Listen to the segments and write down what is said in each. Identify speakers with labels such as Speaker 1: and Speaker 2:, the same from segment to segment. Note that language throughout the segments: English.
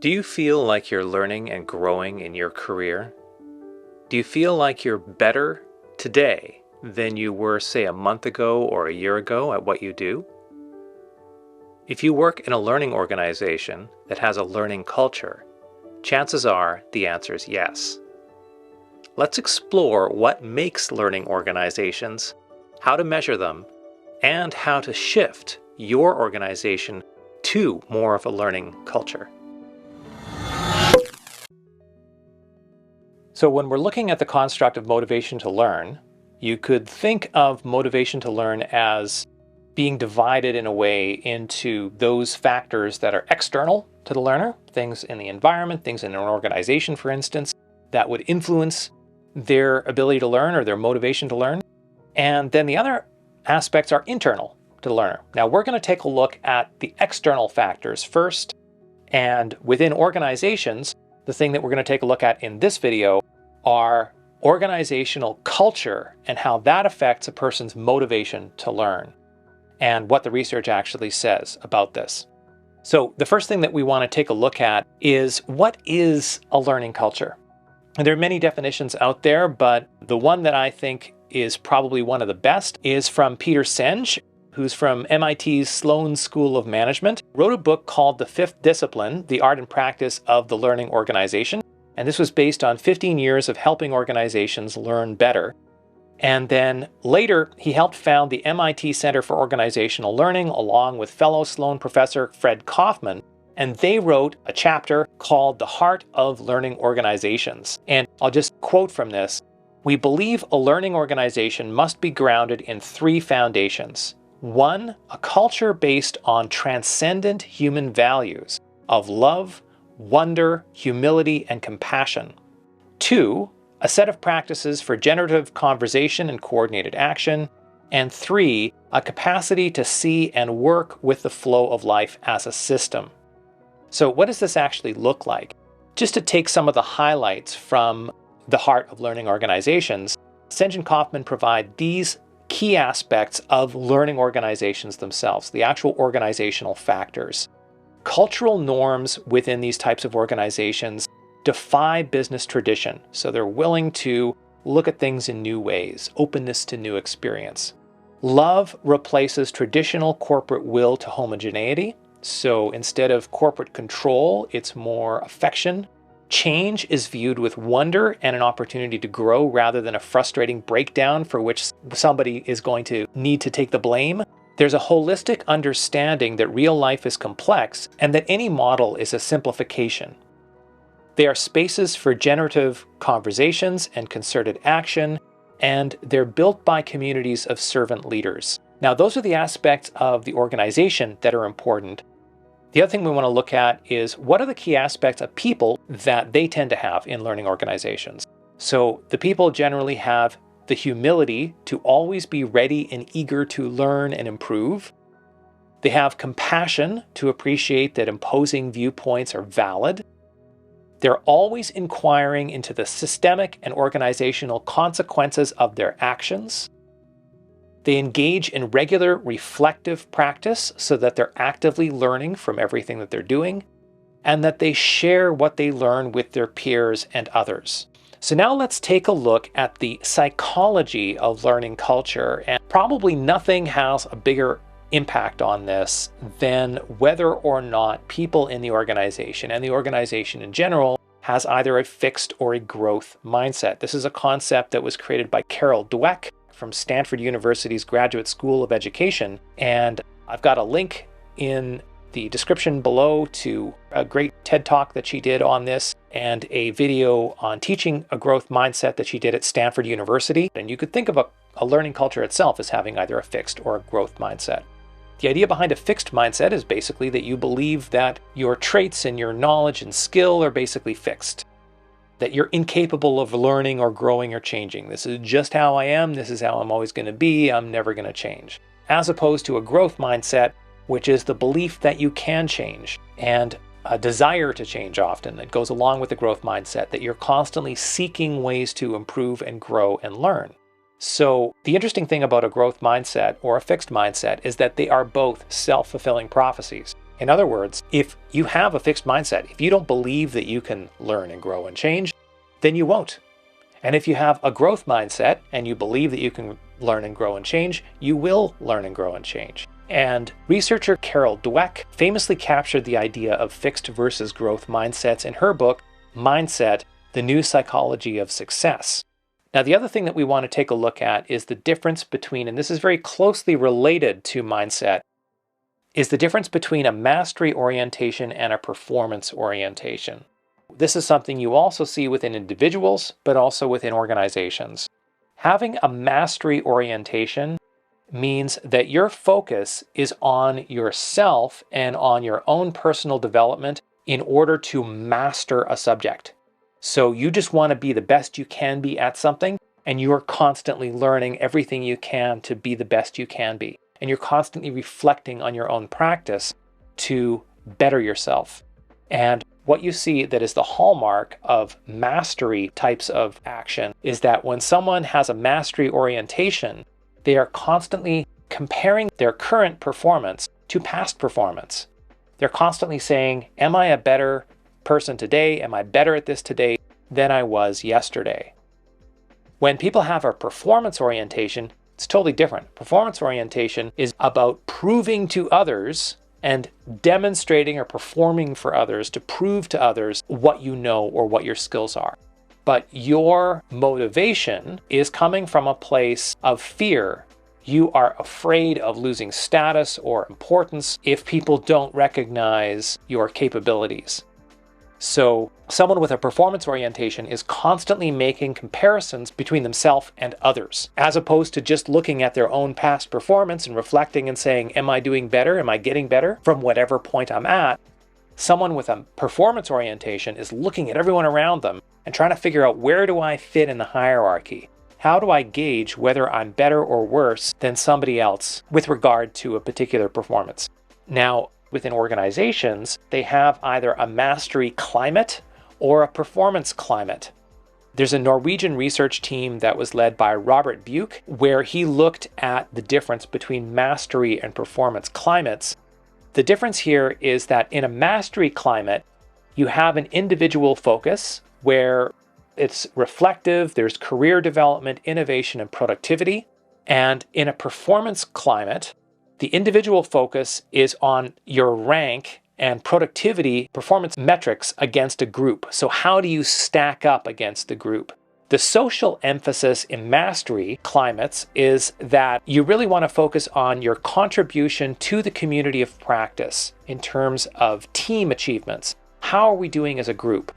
Speaker 1: Do you feel like you're learning and growing in your career? Do you feel like you're better today than you were, say, a month ago or a year ago at what you do? If you work in a learning organization that has a learning culture, chances are the answer is yes. Let's explore what makes learning organizations, how to measure them, and how to shift your organization to more of a learning culture. So when we're looking at the construct of motivation to learn, you could think of motivation to learn as being divided in a way into those factors that are external to the learner, things in the environment, things in an organization, for instance, that would influence their ability to learn or their motivation to learn. And then the other aspects are internal to the learner. Now we're going to take a look at the external factors first, and within organizations, the thing that we're going to take a look at in this video are organizational culture and how that affects a person's motivation to learn and what the research actually says about this. So the first thing that we want to take a look at is, what is a learning culture? And there are many definitions out there, but the one that I think is probably one of the best is from Peter Senge, who's from MIT's Sloan School of Management, wrote a book called The Fifth Discipline, The Art and Practice of the Learning Organization. And this was based on 15 years of helping organizations learn better. And then later, he helped found the MIT Center for Organizational Learning along with fellow Sloan professor Fred Kofman. And they wrote a chapter called The Heart of Learning Organizations. And I'll just quote from this. "We believe a learning organization must be grounded in three foundations. 1, a culture based on transcendent human values of love, wonder, humility, and compassion. 2, a set of practices for generative conversation and coordinated action. And 3, a capacity to see and work with the flow of life as a system." So what does this actually look like? Just to take some of the highlights from The Heart of Learning Organizations, Senge and Kofman provide these key aspects of learning organizations themselves, the actual organizational factors. Cultural norms within these types of organizations defy business tradition, so they're willing to look at things in new ways, openness to new experience. Love replaces traditional corporate will to homogeneity, so instead of corporate control, it's more affection. Change is viewed with wonder and an opportunity to grow rather than a frustrating breakdown for which somebody is going to need to take the blame. There's a holistic understanding that real life is complex and that any model is a simplification. They are spaces for generative conversations and concerted action, and they're built by communities of servant leaders. Now, those are the aspects of the organization that are important. The other thing we want to look at is, what are the key aspects of people that they tend to have in learning organizations? So the people generally have the humility to always be ready and eager to learn and improve. They have compassion to appreciate that opposing viewpoints are valid. They're always inquiring into the systemic and organizational consequences of their actions. They engage in regular reflective practice so that they're actively learning from everything that they're doing, and that they share what they learn with their peers and others. So now let's take a look at the psychology of learning culture, and probably nothing has a bigger impact on this than whether or not people in the organization and the organization in general has either a fixed or a growth mindset. This is a concept that was created by Dweck from Stanford University's Graduate School of Education, and I've got a link in the description below to a great TED Talk that she did on this and a video on teaching a growth mindset that she did at Stanford University. And you could think of a learning culture itself as having either a fixed or a growth mindset. The idea behind a fixed mindset is basically that you believe that your traits and your knowledge and skill are basically fixed, that you're incapable of learning or growing or changing. This is just how I am. This is how I'm always going to be. I'm never going to change. As opposed to a growth mindset, which is the belief that you can change and a desire to change often that goes along with the growth mindset, that you're constantly seeking ways to improve and grow and learn. So the interesting thing about a growth mindset or a fixed mindset is that they are both self-fulfilling prophecies. In other words, if you have a fixed mindset, if you don't believe that you can learn and grow and change, then you won't. And if you have a growth mindset and you believe that you can learn and grow and change, you will learn and grow and change. And researcher Carol Dweck famously captured the idea of fixed versus growth mindsets in her book, Mindset: The New Psychology of Success. Now, the other thing that we want to take a look at is the difference between, and this is very closely related to mindset, is the difference between a mastery orientation and a performance orientation. This is something you also see within individuals, but also within organizations. Having a mastery orientation means that your focus is on yourself and on your own personal development in order to master a subject. So you just want to be the best you can be at something, and you are constantly learning everything you can to be the best you can be. And you're constantly reflecting on your own practice to better yourself. And what you see that is the hallmark of mastery types of action is that when someone has a mastery orientation, they are constantly comparing their current performance to past performance. They're constantly saying, am I a better person today? Am I better at this today than I was yesterday? When people have a performance orientation, it's totally different. Performance orientation is about proving to others and demonstrating or performing for others to prove to others what you know or what your skills are. But your motivation is coming from a place of fear. You are afraid of losing status or importance if people don't recognize your capabilities. So someone with a performance orientation is constantly making comparisons between themselves and others, as opposed to just looking at their own past performance and reflecting and saying, am I doing better? Am I getting better from whatever point I'm at? Someone with a performance orientation is looking at everyone around them and trying to figure out, where do I fit in the hierarchy? How do I gauge whether I'm better or worse than somebody else with regard to a particular performance? Now, within organizations, they have either a mastery climate or a performance climate. There's a Norwegian research team that was led by Robert Buch, where he looked at the difference between mastery and performance climates. The difference here is that in a mastery climate, you have an individual focus where it's reflective, there's career development, innovation, and productivity. And in a performance climate, the individual focus is on your rank and productivity performance metrics against a group. So how do you stack up against the group? The social emphasis in mastery climates is that you really want to focus on your contribution to the community of practice in terms of team achievements. How are we doing as a group?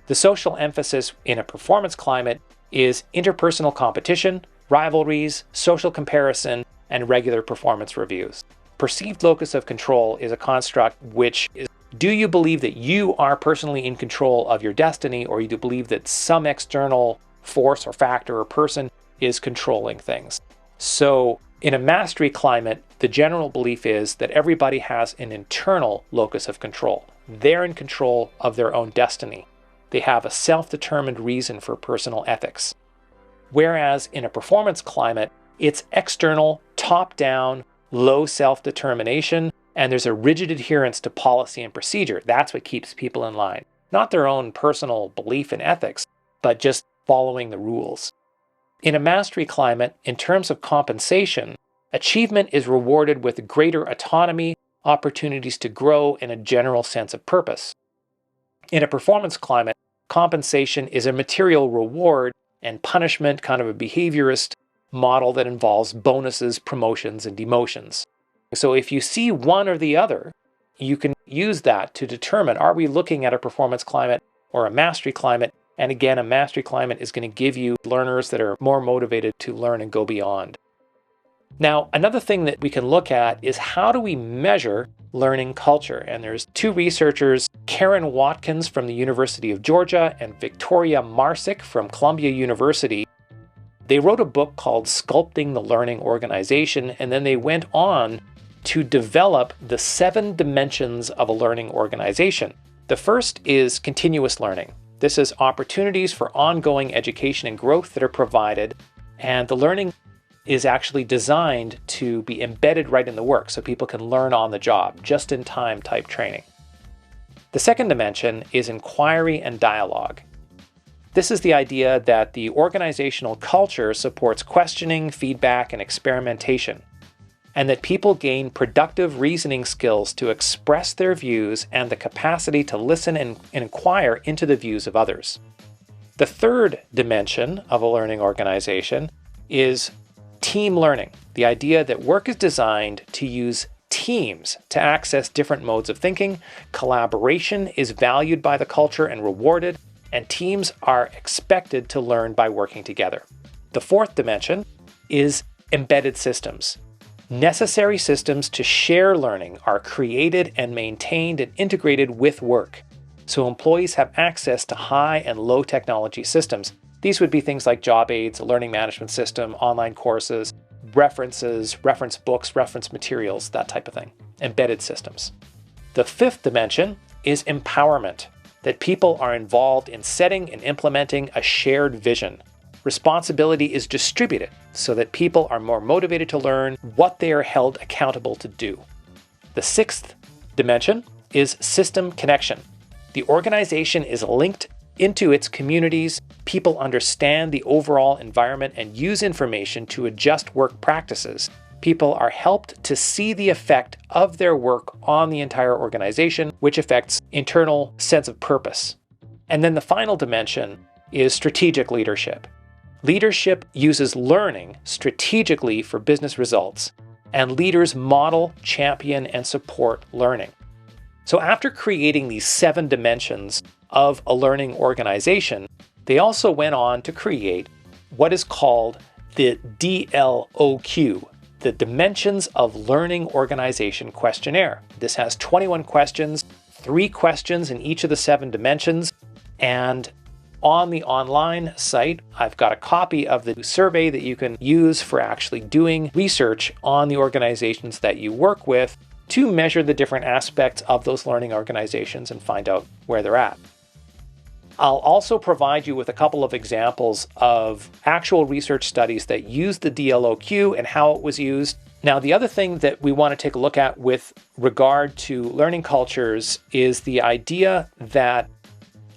Speaker 1: The social emphasis in a performance climate is interpersonal competition, rivalries, social comparison, and regular performance reviews. Perceived locus of control is a construct which is, do you believe that you are personally in control of your destiny, or do you believe that some external force or factor or person is controlling things? So in a mastery climate, the general belief is that everybody has an internal locus of control. They're in control of their own destiny. They have a self-determined reason for personal ethics. Whereas in a performance climate, it's external, top-down, low self-determination, and there's a rigid adherence to policy and procedure. That's what keeps people in line. Not their own personal belief in ethics, but just following the rules. In a mastery climate, in terms of compensation, achievement is rewarded with greater autonomy, opportunities to grow, and a general sense of purpose. In a performance climate, compensation is a material reward and punishment, kind of a behaviorist model that involves bonuses, promotions, and demotions. So if you see one or the other, you can use that to determine, are we looking at a performance climate or a mastery climate? And again, a mastery climate is going to give you learners that are more motivated to learn and go beyond. Now, another thing that we can look at is, how do we measure learning culture? And there's two researchers, Karen Watkins from the University of Georgia and Victoria Marsick from Columbia University. They wrote a book called Sculpting the Learning Organization, and then they went on to develop the 7 dimensions of a learning organization. The first is continuous learning. This is opportunities for ongoing education and growth that are provided, and the learning is actually designed to be embedded right in the work so people can learn on the job, just-in-time type training. The second dimension is inquiry and dialogue. This is the idea that the organizational culture supports questioning, feedback, and experimentation, and that people gain productive reasoning skills to express their views and the capacity to listen and inquire into the views of others. The third dimension of a learning organization is team learning, the idea that work is designed to use teams to access different modes of thinking, collaboration is valued by the culture and rewarded, and teams are expected to learn by working together. The fourth dimension is embedded systems. Necessary systems to share learning are created and maintained and integrated with work, so employees have access to high and low technology systems. These would be things like job aids, a learning management system, online courses, references, reference books, reference materials, that type of thing. Embedded systems. The fifth dimension is empowerment, that people are involved in setting and implementing a shared vision. Responsibility is distributed so that people are more motivated to learn what they are held accountable to do. The sixth dimension is system connection. The organization is linked into its communities, people understand the overall environment and use information to adjust work practices. People are helped to see the effect of their work on the entire organization, which affects internal sense of purpose. And then the final dimension is strategic leadership. Leadership uses learning strategically for business results, and leaders model, champion, and support learning. So after creating these 7 dimensions of a learning organization, they also went on to create what is called the DLOQ, the Dimensions of Learning Organization Questionnaire. This has 21 questions, 3 questions in each of the 7 dimensions, and on the online site, I've got a copy of the survey that you can use for actually doing research on the organizations that you work with to measure the different aspects of those learning organizations and find out where they're at. I'll also provide you with a couple of examples of actual research studies that use the DLOQ and how it was used. Now, the other thing that we want to take a look at with regard to learning cultures is the idea that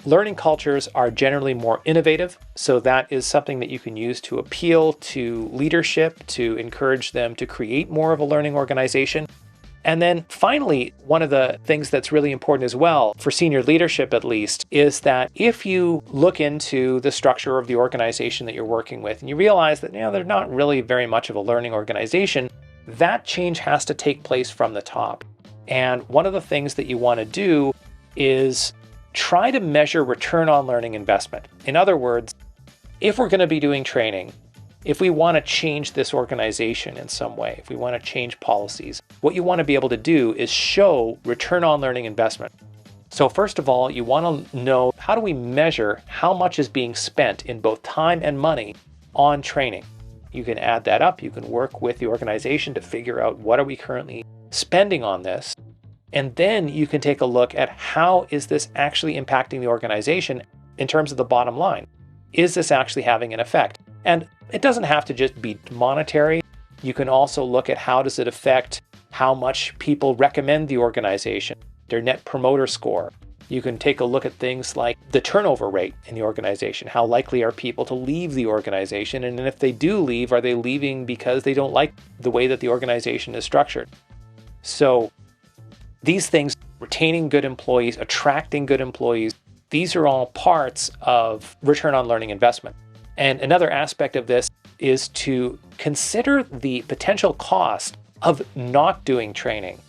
Speaker 1: learning cultures are generally more innovative. So that is something that you can use to appeal to leadership, to encourage them to create more of a learning organization. And then finally, one of the things that's really important as well, for senior leadership at least, is that if you look into the structure of the organization that you're working with and you realize that they're not really very much of a learning organization, that change has to take place from the top. And one of the things that you want to do is try to measure return on learning investment. In other words, if we're going to be doing training, if we want to change this organization in some way, if we want to change policies, what you want to be able to do is show return on learning investment. So first of all, you want to know, how do we measure how much is being spent in both time and money on training? You can add that up. You can work with the organization to figure out what are we currently spending on this. And then you can take a look at how is this actually impacting the organization in terms of the bottom line. Is this actually having an effect? And it doesn't have to just be monetary. You can also look at how does it affect how much people recommend the organization, their net promoter score. You can take a look at things like the turnover rate in the organization. How likely are people to leave the organization? And if they do leave, are they leaving because they don't like the way that the organization is structured? So these things, retaining good employees, attracting good employees, these are all parts of return on learning investment. And another aspect of this is to consider the potential cost of not doing training.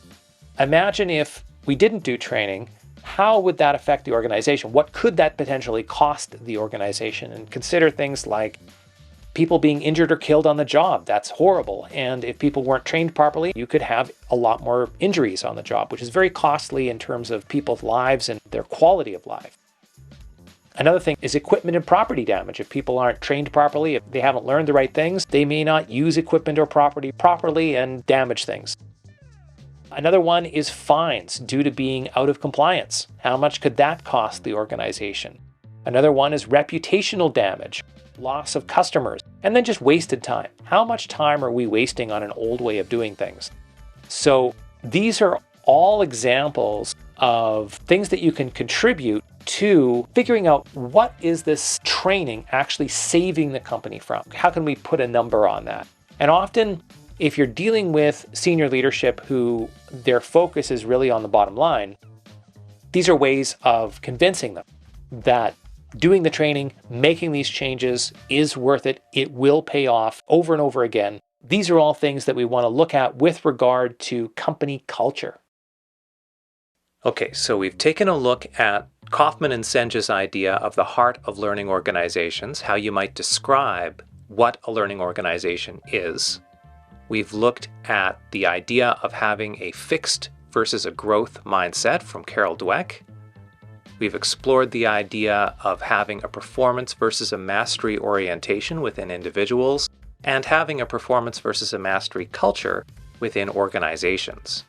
Speaker 1: Imagine if we didn't do training, how would that affect the organization? What could that potentially cost the organization? And consider things like people being injured or killed on the job. That's horrible. And if people weren't trained properly, you could have a lot more injuries on the job, which is very costly in terms of people's lives and their quality of life. Another thing is equipment and property damage. If people aren't trained properly, if they haven't learned the right things, they may not use equipment or property properly and damage things. Another one is fines due to being out of compliance. How much could that cost the organization? Another one is reputational damage, loss of customers. And then just wasted time. How much time are we wasting on an old way of doing things? So these are all examples of things that you can contribute to figuring out what is this training actually saving the company from? How can we put a number on that? And often, if you're dealing with senior leadership who their focus is really on the bottom line, these are ways of convincing them that doing the training, making these changes is worth it. It will pay off over and over again. These are all things that we want to look at with regard to company culture. Okay, so we've taken a look at Kofman and Senge's idea of the heart of learning organizations, how you might describe what a learning organization is. We've looked at the idea of having a fixed versus a growth mindset from Dweck. We've explored the idea of having a performance versus a mastery orientation within individuals, and having a performance versus a mastery culture within organizations.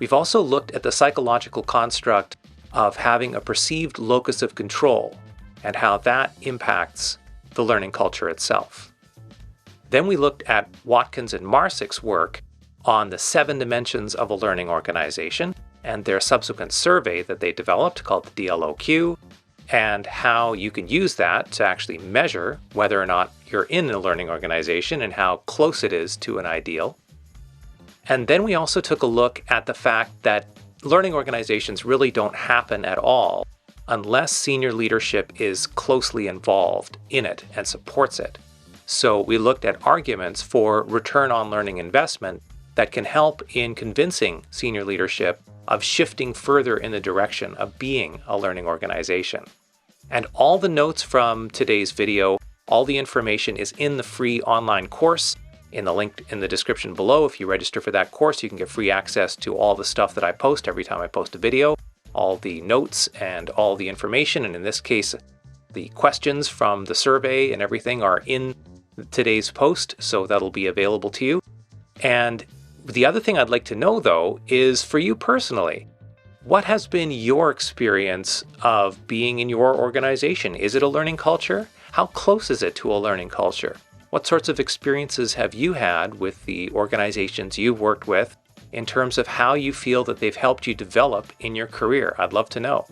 Speaker 1: We've also looked at the psychological construct of having a perceived locus of control and how that impacts the learning culture itself. Then we looked at Watkins and Marsick's work on the 7 dimensions of a learning organization and their subsequent survey that they developed called the DLOQ, and how you can use that to actually measure whether or not you're in a learning organization and how close it is to an ideal. And then we also took a look at the fact that learning organizations really don't happen at all unless senior leadership is closely involved in it and supports it. So we looked at arguments for return on learning investment that can help in convincing senior leadership of shifting further in the direction of being a learning organization. And all the notes from today's video, all the information is in the free online course. In the link in the description below, if you register for that course, you can get free access to all the stuff that I post every time I post a video, all the notes and all the information. And in this case, the questions from the survey and everything are in today's post, so that'll be available to you. And the other thing I'd like to know, though, is for you personally, what has been your experience of being in your organization? Is it a learning culture? How close is it to a learning culture? What sorts of experiences have you had with the organizations you've worked with in terms of how you feel that they've helped you develop in your career? I'd love to know.